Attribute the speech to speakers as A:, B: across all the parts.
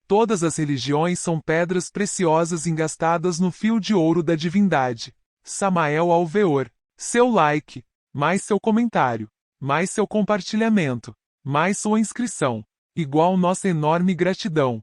A: todas as religiões são pedras preciosas engastadas no fio de ouro da divindade. Samael Alveor. Seu like, mais seu comentário, mais seu compartilhamento, mais sua inscrição, igual nossa enorme gratidão.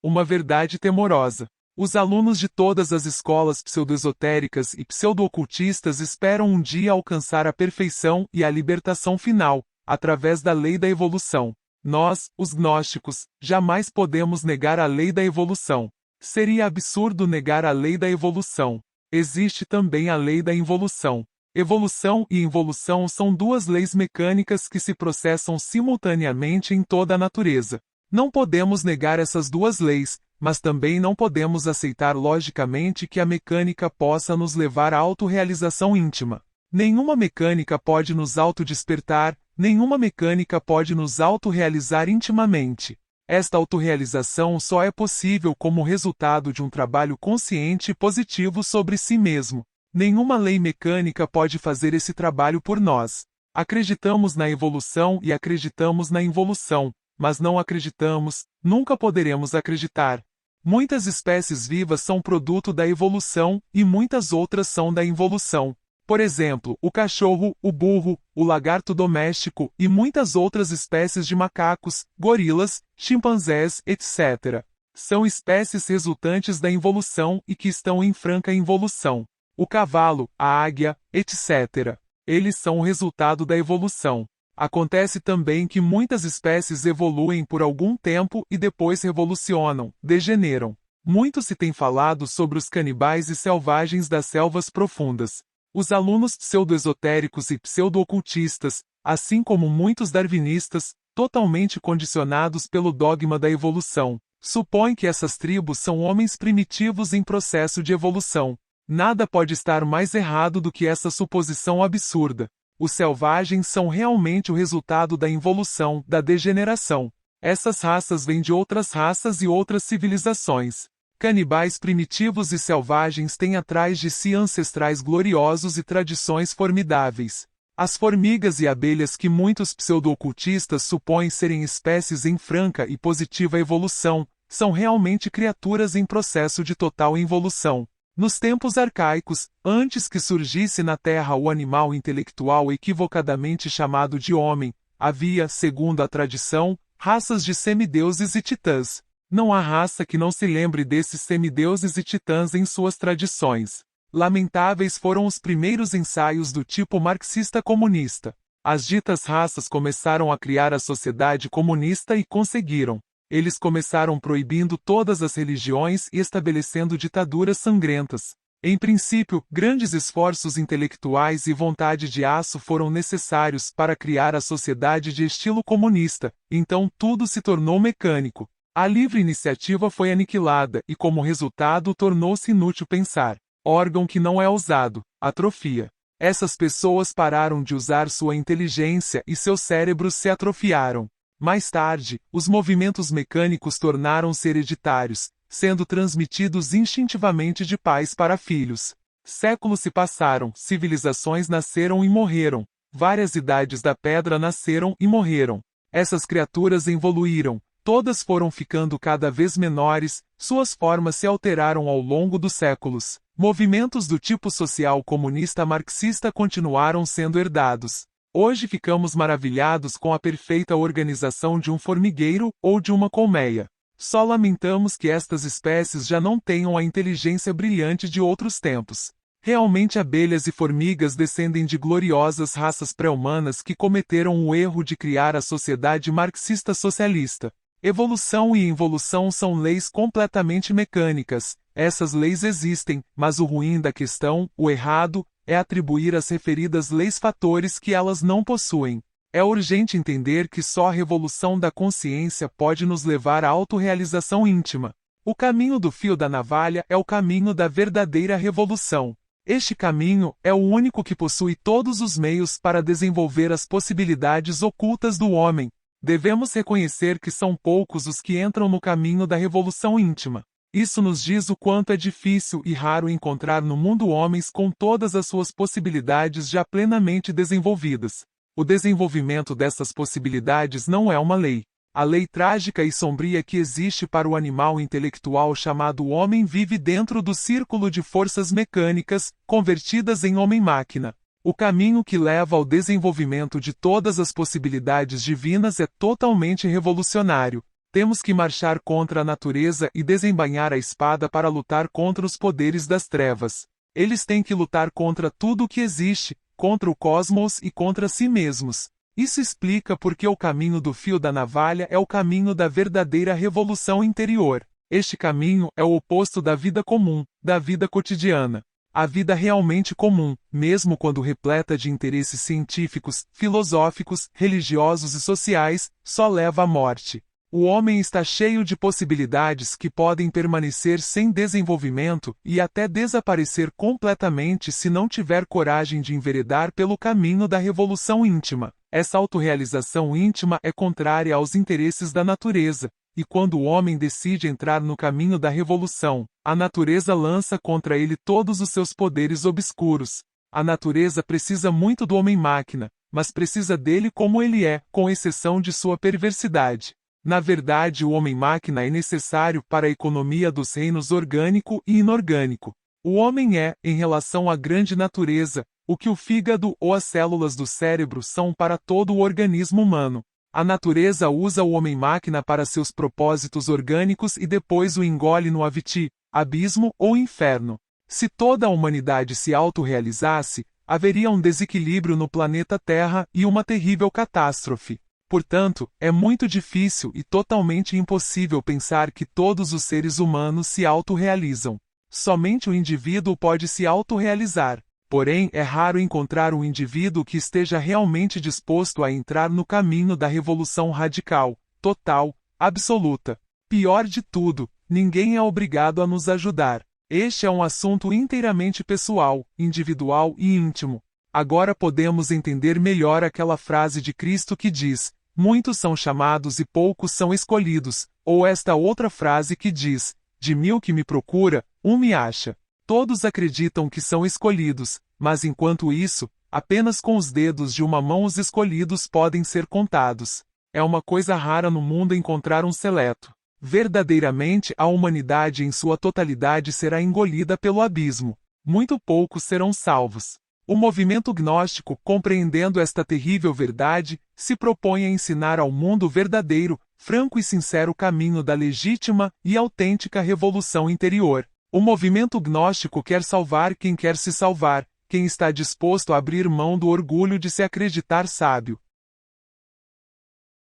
A: Uma verdade temorosa. Os alunos de todas as escolas pseudo-esotéricas e pseudo-ocultistas esperam um dia alcançar a perfeição e a libertação final, através da lei da evolução. Nós, os gnósticos, jamais podemos negar a lei da evolução. Seria absurdo negar a lei da evolução. Existe também a lei da involução. Evolução e involução são duas leis mecânicas que se processam simultaneamente em toda a natureza. Não podemos negar essas duas leis, mas também não podemos aceitar logicamente que a mecânica possa nos levar à autorrealização íntima. Nenhuma mecânica pode nos autodespertar, nenhuma mecânica pode nos autorrealizar intimamente. Esta autorrealização só é possível como resultado de um trabalho consciente e positivo sobre si mesmo. Nenhuma lei mecânica pode fazer esse trabalho por nós. Acreditamos na evolução e acreditamos na involução, mas não acreditamos, nunca poderemos acreditar. Muitas espécies vivas são produto da evolução e muitas outras são da involução. Por exemplo, o cachorro, o burro, o lagarto doméstico e muitas outras espécies de macacos, gorilas, chimpanzés, etc. São espécies resultantes da involução e que estão em franca involução. O cavalo, a águia, etc. Eles são o resultado da evolução. Acontece também que muitas espécies evoluem por algum tempo e depois revolucionam, degeneram. Muito se tem falado sobre os canibais e selvagens das selvas profundas. Os alunos pseudo-esotéricos e pseudo-ocultistas, assim como muitos darwinistas, totalmente condicionados pelo dogma da evolução, supõem que essas tribos são homens primitivos em processo de evolução. Nada pode estar mais errado do que essa suposição absurda. Os selvagens são realmente o resultado da involução, da degeneração. Essas raças vêm de outras raças e outras civilizações. Canibais primitivos e selvagens têm atrás de si ancestrais gloriosos e tradições formidáveis. As formigas e abelhas que muitos pseudo-ocultistas supõem serem espécies em franca e positiva evolução, são realmente criaturas em processo de total involução. Nos tempos arcaicos, antes que surgisse na Terra o animal intelectual equivocadamente chamado de homem, havia, segundo a tradição, raças de semideuses e titãs. Não há raça que não se lembre desses semideuses e titãs em suas tradições. Lamentáveis foram os primeiros ensaios do tipo marxista-comunista. As ditas raças começaram a criar a sociedade comunista e conseguiram. Eles começaram proibindo todas as religiões e estabelecendo ditaduras sangrentas. Em princípio, grandes esforços intelectuais e vontade de aço foram necessários para criar a sociedade de estilo comunista, então tudo se tornou mecânico. A livre iniciativa foi aniquilada e, como resultado, tornou-se inútil pensar. Órgão que não é usado, atrofia. Essas pessoas pararam de usar sua inteligência e seus cérebros se atrofiaram. Mais tarde, os movimentos mecânicos tornaram-se hereditários, sendo transmitidos instintivamente de pais para filhos. Séculos se passaram, civilizações nasceram e morreram, várias idades da pedra nasceram e morreram. Essas criaturas evoluíram, todas foram ficando cada vez menores, suas formas se alteraram ao longo dos séculos. Movimentos do tipo social comunista marxista continuaram sendo herdados. Hoje ficamos maravilhados com a perfeita organização de um formigueiro ou de uma colmeia. Só lamentamos que estas espécies já não tenham a inteligência brilhante de outros tempos. Realmente abelhas e formigas descendem de gloriosas raças pré-humanas que cometeram o erro de criar a sociedade marxista-socialista. Evolução e involução são leis completamente mecânicas. Essas leis existem, mas o ruim da questão, o errado, é atribuir às referidas leis fatores que elas não possuem. É urgente entender que só a revolução da consciência pode nos levar à autorrealização íntima. O caminho do fio da navalha é o caminho da verdadeira revolução. Este caminho é o único que possui todos os meios para desenvolver as possibilidades ocultas do homem. Devemos reconhecer que são poucos os que entram no caminho da revolução íntima. Isso nos diz o quanto é difícil e raro encontrar no mundo homens com todas as suas possibilidades já plenamente desenvolvidas. O desenvolvimento dessas possibilidades não é uma lei. A lei trágica e sombria que existe para o animal intelectual chamado homem vive dentro do círculo de forças mecânicas, convertidas em homem-máquina. O caminho que leva ao desenvolvimento de todas as possibilidades divinas é totalmente revolucionário. Temos que marchar contra a natureza e desembainhar a espada para lutar contra os poderes das trevas. Eles têm que lutar contra tudo o que existe, contra o cosmos e contra si mesmos. Isso explica por que o caminho do fio da navalha é o caminho da verdadeira revolução interior. Este caminho é o oposto da vida comum, da vida cotidiana. A vida realmente comum, mesmo quando repleta de interesses científicos, filosóficos, religiosos e sociais, só leva à morte. O homem está cheio de possibilidades que podem permanecer sem desenvolvimento e até desaparecer completamente se não tiver coragem de enveredar pelo caminho da revolução íntima. Essa autorrealização íntima é contrária aos interesses da natureza, e quando o homem decide entrar no caminho da revolução, a natureza lança contra ele todos os seus poderes obscuros. A natureza precisa muito do homem-máquina, mas precisa dele como ele é, com exceção de sua perversidade. Na verdade, o homem-máquina é necessário para a economia dos reinos orgânico e inorgânico. O homem é, em relação à grande natureza, o que o fígado ou as células do cérebro são para todo o organismo humano. A natureza usa o homem-máquina para seus propósitos orgânicos e depois o engole no aviti, abismo ou inferno. Se toda a humanidade se autorrealizasse, haveria um desequilíbrio no planeta Terra e uma terrível catástrofe. Portanto, é muito difícil e totalmente impossível pensar que todos os seres humanos se autorrealizam. Somente o indivíduo pode se autorrealizar. Porém, é raro encontrar um indivíduo que esteja realmente disposto a entrar no caminho da revolução radical, total, absoluta. Pior de tudo, ninguém é obrigado a nos ajudar. Este é um assunto inteiramente pessoal, individual e íntimo. Agora podemos entender melhor aquela frase de Cristo que diz: muitos são chamados e poucos são escolhidos, ou esta outra frase que diz: de 1000 que me procura, um me acha. Todos acreditam que são escolhidos, mas enquanto isso, apenas com os dedos de uma mão os escolhidos podem ser contados. É uma coisa rara no mundo encontrar um seleto. Verdadeiramente, a humanidade em sua totalidade será engolida pelo abismo. Muito poucos serão salvos. O movimento gnóstico, compreendendo esta terrível verdade, se propõe a ensinar ao mundo o verdadeiro, franco e sincero caminho da legítima e autêntica revolução interior. O movimento gnóstico quer salvar quem quer se salvar, quem está disposto a abrir mão do orgulho de se acreditar sábio.